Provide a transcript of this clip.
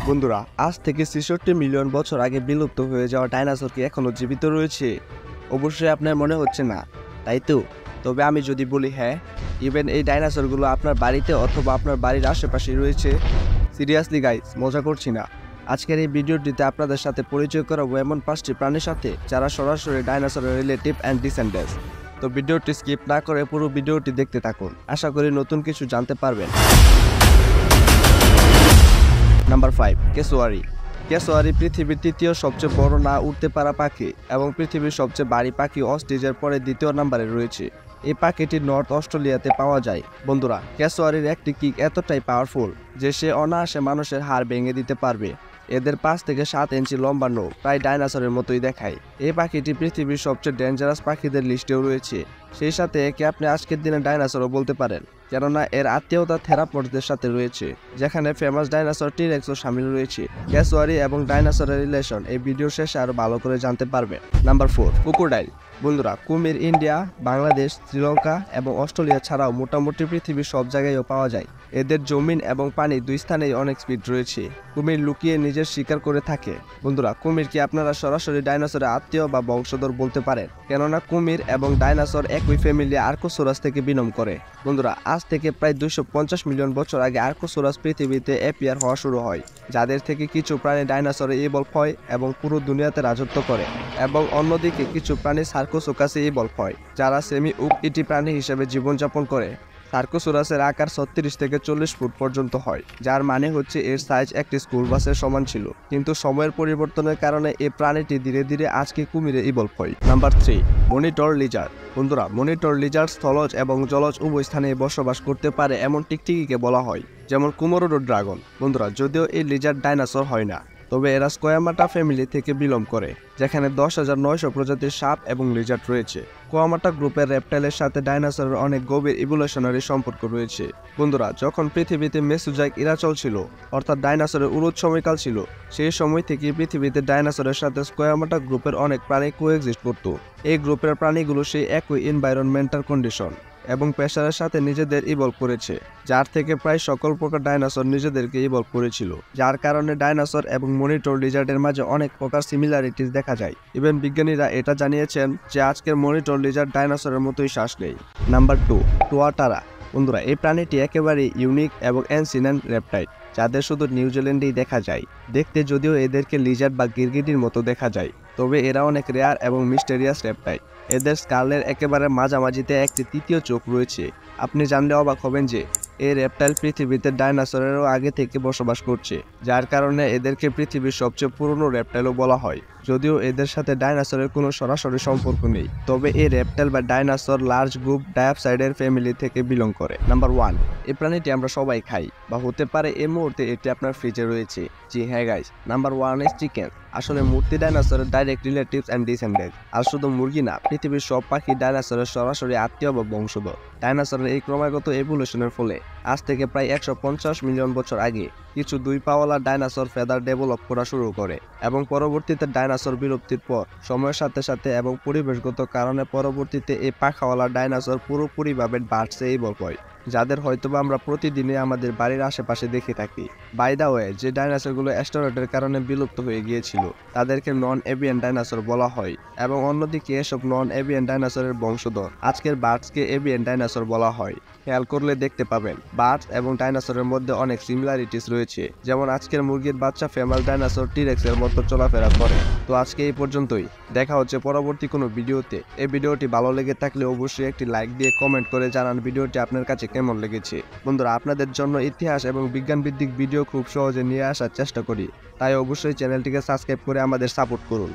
বন্ধুরা, আজ থেকে ৬৬ মিলিয়ন বছর আগে বিলুপ্ত হয়ে যাওয়া ডাইনোসর কি এখনো জীবিত রয়েছে? অবশ্যই আপনার মনে হচ্ছে না, তাই তো? তবে আমি যদি বলি হ্যাঁ, ইভেন এই ডাইনোসরগুলো আপনার বাড়িতে অথবা আপনার বাড়ির আশেপাশে রয়েছে। সিরিয়াসলি গাইস, মজা করছি না। আজকের এই ভিডিওটিতে আপনাদের সাথে পরিচয় করাবো এমন 5টি প্রাণীর সাথে যারা সরাসরি ডাইনোসরের রিলেটিভ অ্যান্ড ডিসেন্ডেন্টস। তো ভিডিওটি স্কিপ না করে পুরো ভিডিওটি দেখতে থাকুন, আশা করি নতুন কিছু জানতে পারবেন। নাম্বার 5, কেসোয়ারি। কেসোয়ারি পৃথিবীর তৃতীয় সবচেয়ে বড় না উড়তে পারা পাখি এবং পৃথিবীর সবচেয়ে ভারী পাখি অস্ট্রিচের পরে দ্বিতীয় নম্বরে রয়েছে। এই পাখিটি নর্থ অস্ট্রেলিয়াতে পাওয়া যায়। বন্ধুরা, কেসোয়ারির একটি কিক এতটাই পাওয়ারফুল যে সে অনায়াসে মানুষের হাড় ভেঙে দিতে পারবে। এদের 5 থেকে 7 ইঞ্চি লম্বা নখ, প্রায় ডাইনোসরের মতোই দেখায়। এই পাখিটি পৃথিবীর সবচেয়ে ডেঞ্জারাস পাখিদের লিস্টেও রয়েছে। সেই সাথে একে আপনি আজকের দিনে ডাইনোসরও বলতে পারেন, কেননা এর আত্মীয়তা থেরাপোডদের সাথে রয়েছে, যেখানে ফেমাস ডাইনোসর টি-রেক্সও শামিল রয়েছে। কেসোয়ারি এবং ডাইনোসরের রিলেশন এই ভিডিও শেষে আরো ভালো করে জানতে পারবেন। Number 4, crocodile. বন্ধুরা, কুমির ইন্ডিয়া, বাংলাদেশ, শ্রীলঙ্কা এবং অস্ট্রেলিয়া ছাড়াও মোটামুটি পৃথিবীর সব জায়গায়ও পাওয়া যায়। এদের জমিন এবং পানি দুই স্থানেই অনেক স্পিড রয়েছে। কুমির লুকিয়ে নিজের শিকার করে থাকে। বন্ধুরা, কুমির কি আপনারা সরাসরি ডাইনোসরের আত্মীয় বা বংশধর বলতে পারেন, কেননা কুমির এবং ডাইনোসর একই ফ্যামিলি আর্কোসোরাস থেকে বিলং করে। বন্ধুরা, আজ থেকে প্রায় 250 মিলিয়ন বছর আগে আর্কোসোরাস পৃথিবীতে অ্যাপিয়ার হওয়া শুরু হয়, যাদের থেকে কিছু প্রাণী ডাইনোসরে ইভলভ হয় এবং পুরো দুনিয়াতে রাজত্ব করে, এবং অন্যদিকে কিছু প্রাণী সার্কোসোকাসে ইভলভ হয়, যারা সেমি উপ-ইটি প্রাণী হিসেবে জীবনযাপন করে। সার্কোসোরাসের আকার 36 থেকে 40 ফুট পর্যন্ত হয়, যার মানে হচ্ছে এর সাইজ একটি স্কুল বাসের সমান ছিল। কিন্তু সময়ের পরিবর্তনের কারণে এই প্রাণীটি ধীরে ধীরে আজকে কুমিরে ইভলভ হয়। Number 3, monitor Lizaad. বন্ধুরা, মনিটর লিজার্ড স্থলজ এবং জলজ উভয় স্থানে বসবাস করতে পারে এমন টিকটিকিকে বলা হয়, যেমন কোমোডো ড্রাগন। বন্ধুরা, যদিও এই লিজার্ড ডাইনোসর হয় না, তবে এরা স্কোয়ামাটা ফ্যামিলি থেকে বিলং করে, যেখানে 10,900 প্রজাতির সাপ এবং লিজার্ড রয়েছে। স্কোয়ামাটা গ্রুপের রেপটাইলের সাথে ডাইনোসরের অনেক গভীর ইভোলিউশনারি সম্পর্ক রয়েছে। বন্ধুরা, যখন পৃথিবীতে মেসোজোইক ইরা চলছিল, অর্থাৎ ডাইনোসরের উরুদ সময়কাল ছিল, সেই সময় থেকে পৃথিবীতে ডাইনোসরের সাথে স্কোয়ামাটা গ্রুপের অনেক প্রাণী কোএক্সিস্ট করত। এই গ্রুপের প্রাণীগুলো সেই একই এনভায়রনমেন্টাল কন্ডিশন এবং প্রেসারের সাথে নিজেদের ইভলভ করেছে, যার থেকে প্রায় সকল প্রকার ডাইনোসর নিজেদেরকে ইভলভ করেছিল, যার কারণে ডাইনোসর এবং মনিটর লিজার্ডের মাঝে অনেক প্রকার সিমিলারিটিস দেখা যায়। ইভেন বিজ্ঞানীরা এটা জানিয়েছেন যে আজকের মনিটর লিজার্ড ডাইনোসরের মতোই শ্বাস নেই। Number 2, tuatara. বন্ধুরা, এই প্রাণীটি একেবারে ইউনিক এবং অ্যানসিয়েন্ট রেপটাইল, যাদের শুধু নিউজিল্যান্ডেই দেখা যায়। দেখতে যদিও এদেরকে লিজার্ড বা গিরগিটির মতো দেখা যায়, তবে এরা অনেক রেয়ার এবং মিস্টেরিয়াস রেপটাইল। এদের স্কালের একেবারে মাঝামাঝিতে একটি তৃতীয় চোখ রয়েছে। আপনি জানলে অবাক হবেন যে এই রেপটাইল পৃথিবীতে ডাইনোসরেরও আগে থেকে বসবাস করছে, যার কারণে এদেরকে পৃথিবীর সবচেয়ে পুরনো রেপটাইলও বলা হয়। যদিও এদের সাথে ডাইনোসরের কোনো সরাসরি সম্পর্ক নেই, তবে এই রেপটাইল বা ডাইনোসর লার্জ গ্রুপ ডায়াপসাইডের ফ্যামিলি থেকে বিলং করে। নাম্বার 1, এই প্রাণীটি আমরা সবাই খাই, বা হতে পারে এই মুহূর্তে এটি আপনার ফ্রিজে রয়েছে। জি হ্যাঁ গাইস, নাম্বার 1 ইজ চিকেন। আসলে মূর্তি ডাইনোসরের ডাইরেক্ট রিলেটিভস অ্যান্ড ডিসেন্ডেন্টস। আর শুধু মুরগি না, পৃথিবীর সব পাখি ডাইনোসরের সরাসরি আত্মীয় বা বংশধর। ডাইনোসরের এই ক্রমাগত এভলিউশনের ফলে আজ থেকে প্রায় 150 মিলিয়ন বছর আগে কিছু 2 পাওয়ালা ডাইনোসর ফেদার ডেভেলপ করা শুরু করে, এবং পরবর্তীতে ডাইনোসর বিলুপ্তির পর সময়ের সাথে সাথে এবং পরিবেশগত কারণে পরবর্তীতে এই পাখাওয়ালা ডাইনোসর পুরোপুরিভাবে বার্ডসে ইভলভ হয়, যাদের হয়তোবা আমরা প্রতিদিনই আমাদের বাড়ির আশেপাশে দেখে থাকি। বাই দা ওয়ে, যে ডাইনোসরগুলো অ্যাস্টেরয়েডের কারণে বিলুপ্ত হয়ে গিয়েছিল তাদেরকে নন এভিয়ান ডাইনোসর বলা হয়, এবং অন্যদিকে এসব নন এভিয়ান ডাইনোসরের বংশধর আজকের বার্ডসকে এভিয়ান ডাইনোসর বলা হয়। খেয়াল করলে দেখতে পাবেন বার্ডস এবং ডাইনোসরের মধ্যে অনেক সিমিলারিটিস রয়েছে, যেমন আজকের মুরগির বাচ্চা ফেমাস ডাইনোসর টি-রেক্সের মতো চলাফেরা করে। তো আজকে এই পর্যন্তই, দেখা হচ্ছে পরবর্তী কোনো ভিডিওতে। এই ভিডিওটি ভালো লেগে থাকলে অবশ্যই একটি লাইক দিয়ে কমেন্ট করে জানান ভিডিওটি আপনার কাছে কেমন লেগেছে। বন্ধুরা, আপনাদের জন্য ইতিহাস এবং বিজ্ঞান ভিত্তিক ভিডিও খুব সহজে নিয়ে আসার চেষ্টা করি, তাই অবশ্যই চ্যানেলটিকে সাবস্ক্রাইব করে আমাদের সাপোর্ট করুন।